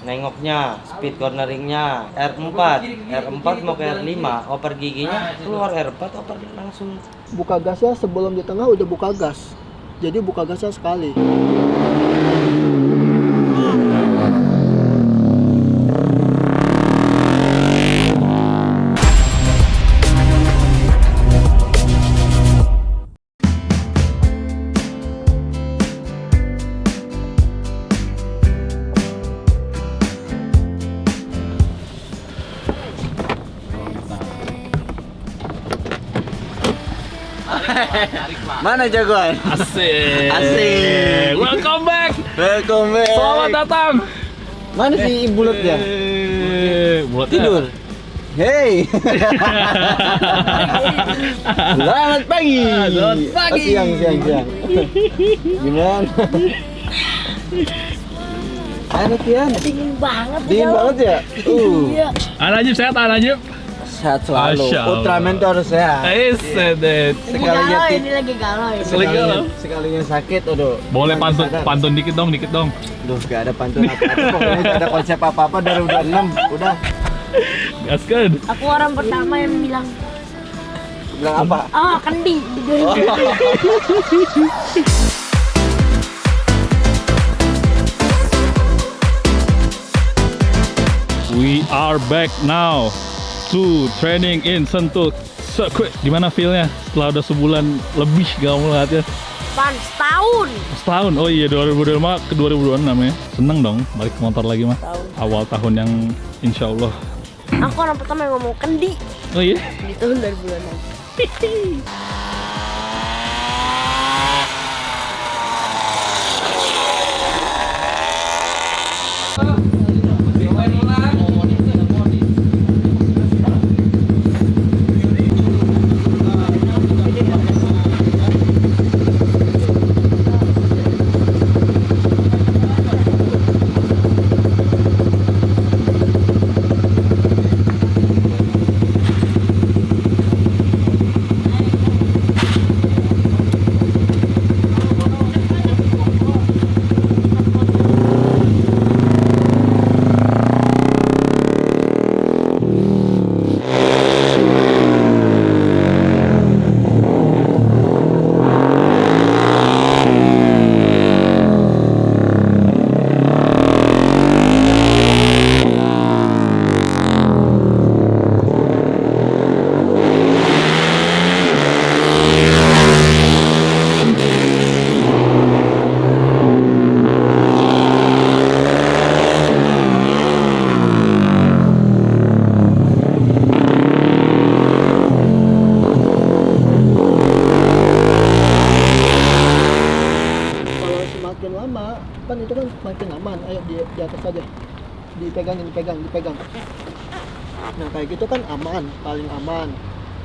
nengoknya, speed corneringnya, R4 mau ke R5, oper giginya keluar R4, oper langsung. Buka gasnya sebelum di tengah udah buka gas. Jadi buka gasnya sekali. Mana jagoan? Asik. Asik. Welcome back. Welcome back. Selamat datang. Mana si bulutnya? Bulutnya Tidur. Hey. Selamat pagi. Selamat pagi. Oh, siang. Gimana? Ada Tian? Dingin banget. Dingin banget ya? Iya. Anajib sehat, Anajib. Sehat selalu. Masya Allah. Ultraman tuh harus sehat. Sedet. Sekalinya Ini lagi galau ya. sekalinya sakit, aduh. Boleh Masih pantun, sadar. pantun dikit dong. Duh, gak ada pantun apa-apa. Pokoknya gak ada konsep apa-apa dari udah 6. Udah. Gaskan. Aku orang pertama yang bilang, Bilang apa? kendi. We are back now to training in Sentul Circuit. Gimana feel-nya setelah udah sebulan lebih gak melihatnya? Setahun. Setahun. Oh iya, 2025 ke 2026 ya. Seneng dong balik ke motor lagi mah. Awal tahun yang insya Allah. Aku orang pertama yang ngomong kendi Oh iya. di tahun 2006. Kalau semakin lama, kan itu kan semakin aman. Ayo di atas aja. Dipegang. Nah kayak gitu kan aman, paling aman.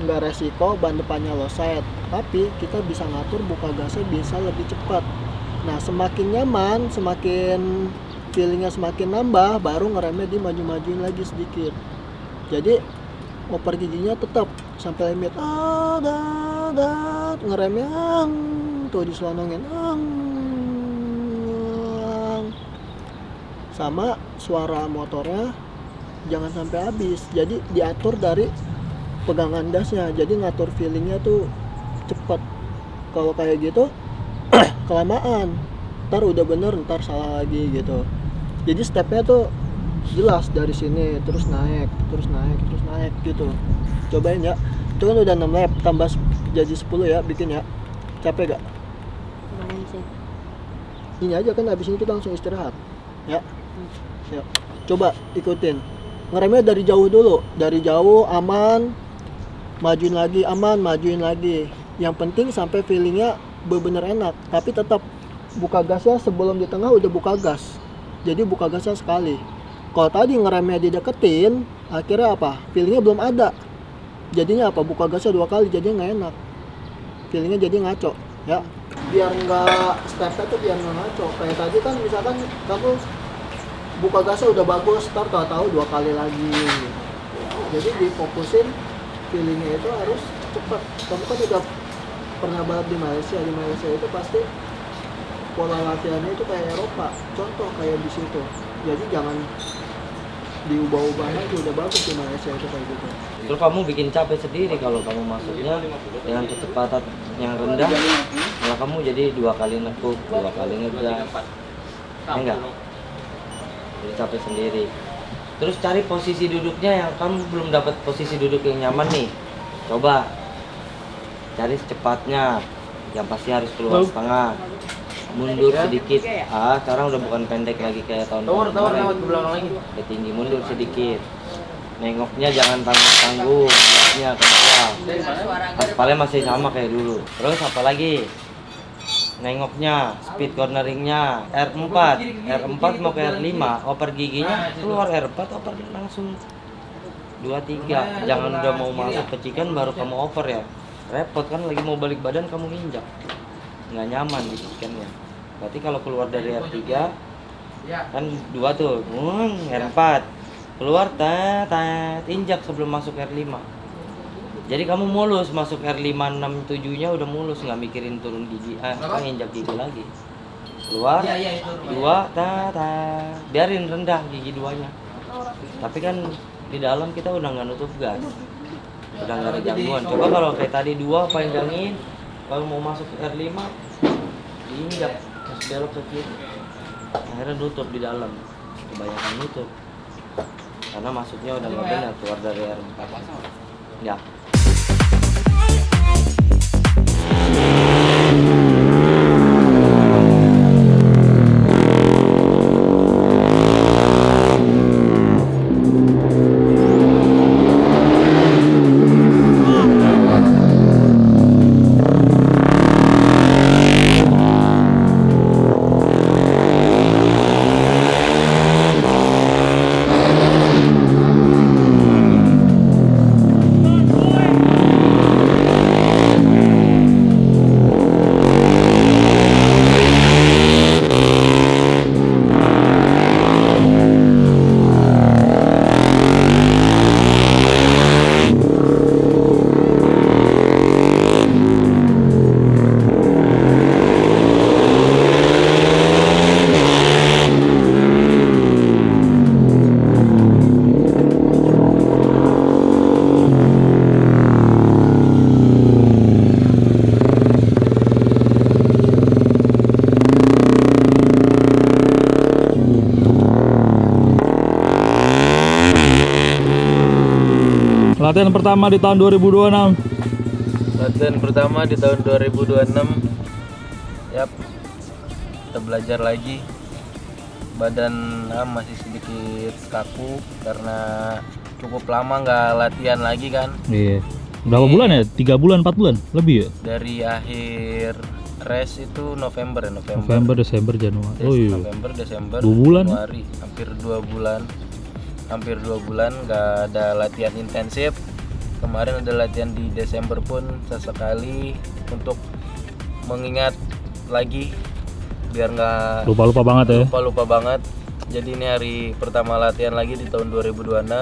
Nggak resiko ban depannya loset. Tapi kita bisa ngatur buka gasnya bisa lebih cepat. Nah semakin nyaman, semakin feelingnya semakin nambah, baru ngeremnya dimaju-majuin lagi sedikit. Jadi oper giginya tetap sampai limit. Ngeremnya tuh diselonongin. Sama suara motornya jangan sampai habis. Jadi diatur dari pegangan dasnya. Jadi ngatur feelingnya tuh cepet. Kalau kayak gitu kelamaan, ntar udah bener ntar salah lagi gitu. Jadi stepnya tuh jelas dari sini terus naik gitu. Cobain ya. Itu kan udah 6 lap, tambah jadi 10 ya bikin ya. Capek gak? Lumayan sih. Ini aja kan habis ini kita langsung istirahat ya. Ya, coba ikutin. Ngeremnya dari jauh dulu, dari jauh aman, majuin lagi aman, majuin lagi. Yang penting sampai feelingnya bener-bener enak. Tapi tetap buka gasnya sebelum di tengah udah buka gas. Jadi buka gasnya sekali. Kalau tadi ngeremnya dideketin, akhirnya apa? Feelingnya belum ada. Jadinya apa? Buka gasnya 2 kali, jadinya nggak enak. Feelingnya jadi ngaco, ya. Biar nggak stepnya tuh biar nggak ngaco. Kayak tadi kan misalkan kamu buka gasnya udah bagus, ntar tahu 2 kali lagi. Jadi difokusin feelingnya itu harus cepat. Kamu kan udah pernah balap di Malaysia itu pasti pola latihannya itu kayak Eropa, contoh kayak di situ. Jadi jangan diubah-ubah lagi, udah bagus di Malaysia itu kayak gitu. Terus kamu bikin capek sendiri kalau kamu masuknya dengan kecepatan yang rendah, malah kamu jadi 2 kali nekuk, 2 kali ngegas. Ya enggak? Jadi capek sendiri. Terus cari posisi duduknya yang kamu belum dapat posisi duduk yang nyaman nih. Coba cari secepatnya. Yang pasti harus keluar setengah. Mundur sedikit. Sekarang udah bukan pendek lagi kayak tahun kemarin. Udah tinggi, mundur sedikit. Nengoknya jangan tanggung-tanggung, nengoknya ke bawah. Aspalnya masih sama kayak dulu. Terus apa lagi? Nengoknya, speed corneringnya, R4 mau ke R5, oper giginya keluar R4, oper langsung 2-3. Jangan udah mau masuk pecikan baru kamu oper ya. Repot kan, lagi mau balik badan kamu injak. Nggak nyaman di pecikannya. Berarti kalau keluar dari R3 kan 2 tuh, R4 keluar injak sebelum masuk R5. Jadi kamu mulus masuk R5, 6, 7-nya udah mulus, nggak mikirin turun gigi, injak gigi lagi. Keluar 2 biarin rendah gigi 2-nya. Tapi kan di dalam kita udah nggak nutup gas, udah nggak ada gangguan. Coba kalau kayak tadi 2 panjangin, kalau mau masuk R5 diinjak terus belok ke kiri, akhirnya nutup di dalam, kebanyakan nutup karena masuknya udah nggak benar keluar dari R4 ya. Latihan pertama di tahun 2026. Latihan pertama di tahun 2026. Yap. Kita belajar lagi. Badan masih sedikit kaku karena cukup lama nggak latihan lagi kan. Iya. Berapa bulan ya? 3 bulan, 4 bulan? Lebih ya? Dari akhir race itu November. November, Desember, Januari. Oh iya. November, Desember, 2 bulan. Januari, hampir 2 bulan. Hampir 2 bulan nggak ada latihan intensif. Kemarin ada latihan di Desember pun sesekali untuk mengingat lagi biar nggak Lupa-lupa banget ya. lupa banget. Jadi ini hari pertama latihan lagi di tahun 2026.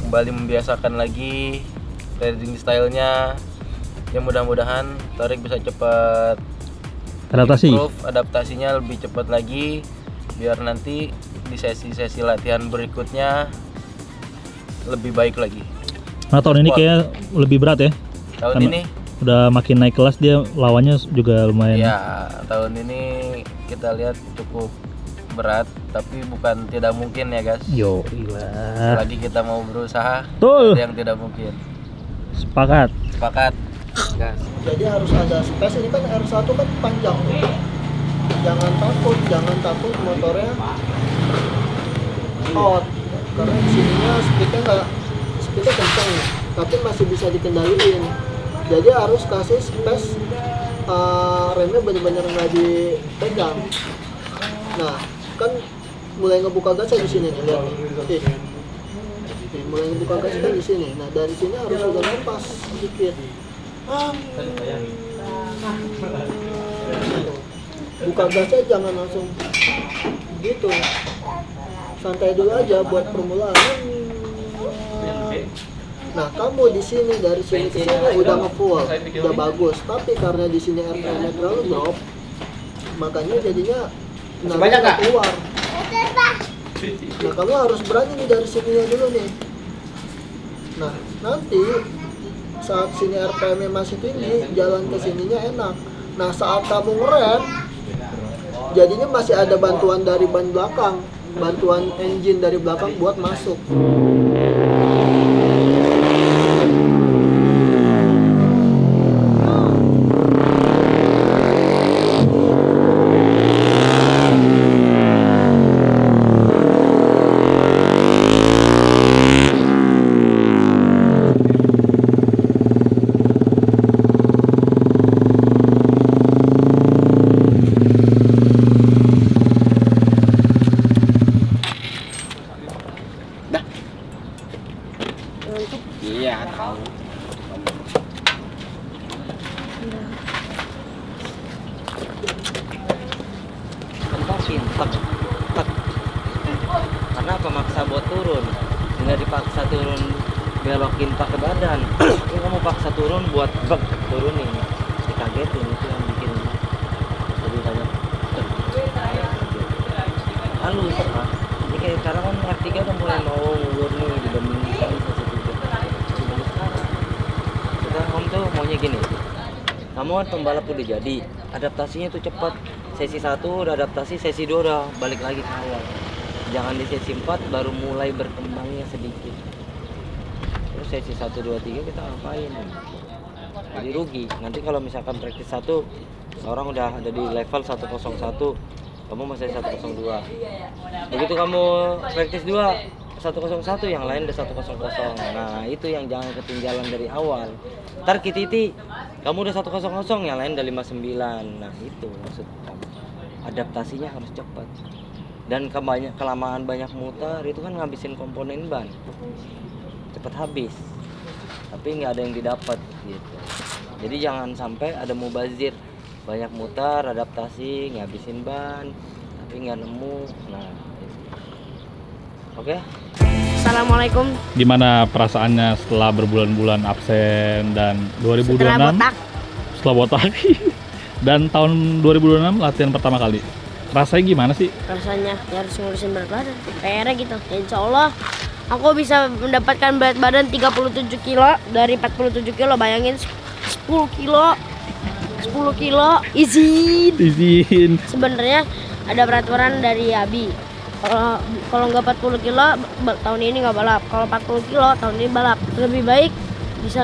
Kembali membiasakan lagi riding style-nya. Ya mudah-mudahan Tarik bisa cepat improve, adaptasinya lebih cepat lagi biar nanti di sesi-sesi latihan berikutnya lebih baik lagi. Nah tahun ini kayak lebih berat ya? Tahun Karena ini udah makin naik kelas, dia lawannya juga lumayan. ya, tahun ini kita lihat cukup berat, tapi bukan tidak mungkin ya guys. Yo, gila. Lagi kita mau berusaha, Betul. ada yang tidak mungkin. Sepakat. Sepakat. Gas. Jadi harus ada space, ini kan R1 kan panjang tuh. Jangan takut motornya out, karena di sininya speednya kencang, tapi masih bisa dikendaliin. Jadi harus kasih space, remnya benar-benar nggak dipegang. Nah, kan mulai ngebuka gasnya di sini nih, lihat nih. Nih, mulai ngebuka gasnya kan di sini. Nah, dari sini harus udah lepas sedikit. Buka gasnya jangan langsung gitu, santai dulu aja buat permulaan. Nah, kamu di sini dari sini ke sini udah ngefull, udah bagus. Tapi karena di sini RPM-nya terlalu drop, makanya jadinya Masih banyak nggak? keluar. Nah kamu harus berani nih dari sininya dulu nih. Nah nanti saat sini RPM-nya masih tinggi, jalan ke sininya enak. Nah saat kamu ngerem, jadinya masih ada bantuan dari ban belakang, bantuan engine dari belakang buat masuk. Iya, tahu. Kentokin, tek, tek. Karena pemaksa buat turun, nggak dipaksa turun belokin pakai badan. Ini kamu paksa turun buat bek turunin, dikagetin itu yang bikin jadi banyak tek. Halus pak. Ini kayak sekarang kan R3 udah mulai mau ngulur nih dibandingkan sekarang om tuh maunya gini, kamu kan pembalap udah jadi, adaptasinya tuh cepat. Sesi 1 udah adaptasi, sesi 2 udah balik lagi ke awal. Jangan di sesi 4 baru mulai berkembangnya sedikit. Terus sesi 1, 2, 3 kita ngapain? Jadi rugi. Nanti kalau misalkan praktis 1 orang udah ada di level 101, kamu masih 102. Begitu kamu praktis 2 101, yang lain udah 100. Nah itu yang jangan ketinggalan dari awal. Ntar kititi kamu udah 100, yang lain udah 59. Nah itu maksud kamu, adaptasinya harus cepat. Dan kelamaan banyak muter itu kan ngabisin komponen ban, cepet habis, tapi nggak ada yang didapat gitu. Jadi jangan sampai ada mubazir, banyak muter adaptasi ngabisin ban tapi nggak nemu. Nah oke. Assalamualaikum. Gimana perasaannya setelah berbulan-bulan absen dan 2026 Setelah botak. setelah botak dan tahun 2026 latihan pertama kali, rasanya gimana sih? Rasanya ya harus ngurusin berat badan. PR gitu. Ya, insya Allah aku bisa mendapatkan berat badan 37 kilo dari 47 kilo. Bayangin 10 kilo izin. Sebenarnya ada peraturan dari Abi. Kalau nggak 40 kilo tahun ini nggak balap. Kalau 40 kilo tahun ini balap. Lebih baik bisa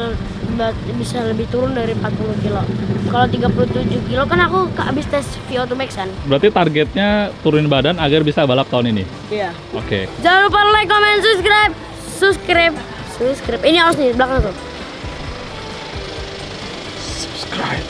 lebih turun dari 40 kilo. Kalau 37 kilo kan aku habis tes VO2 max kan. Berarti targetnya turunin badan agar bisa balap tahun ini. Iya. Oke. Jangan lupa like, comment, subscribe. Ini harus nih belakang tuh. Subscribe.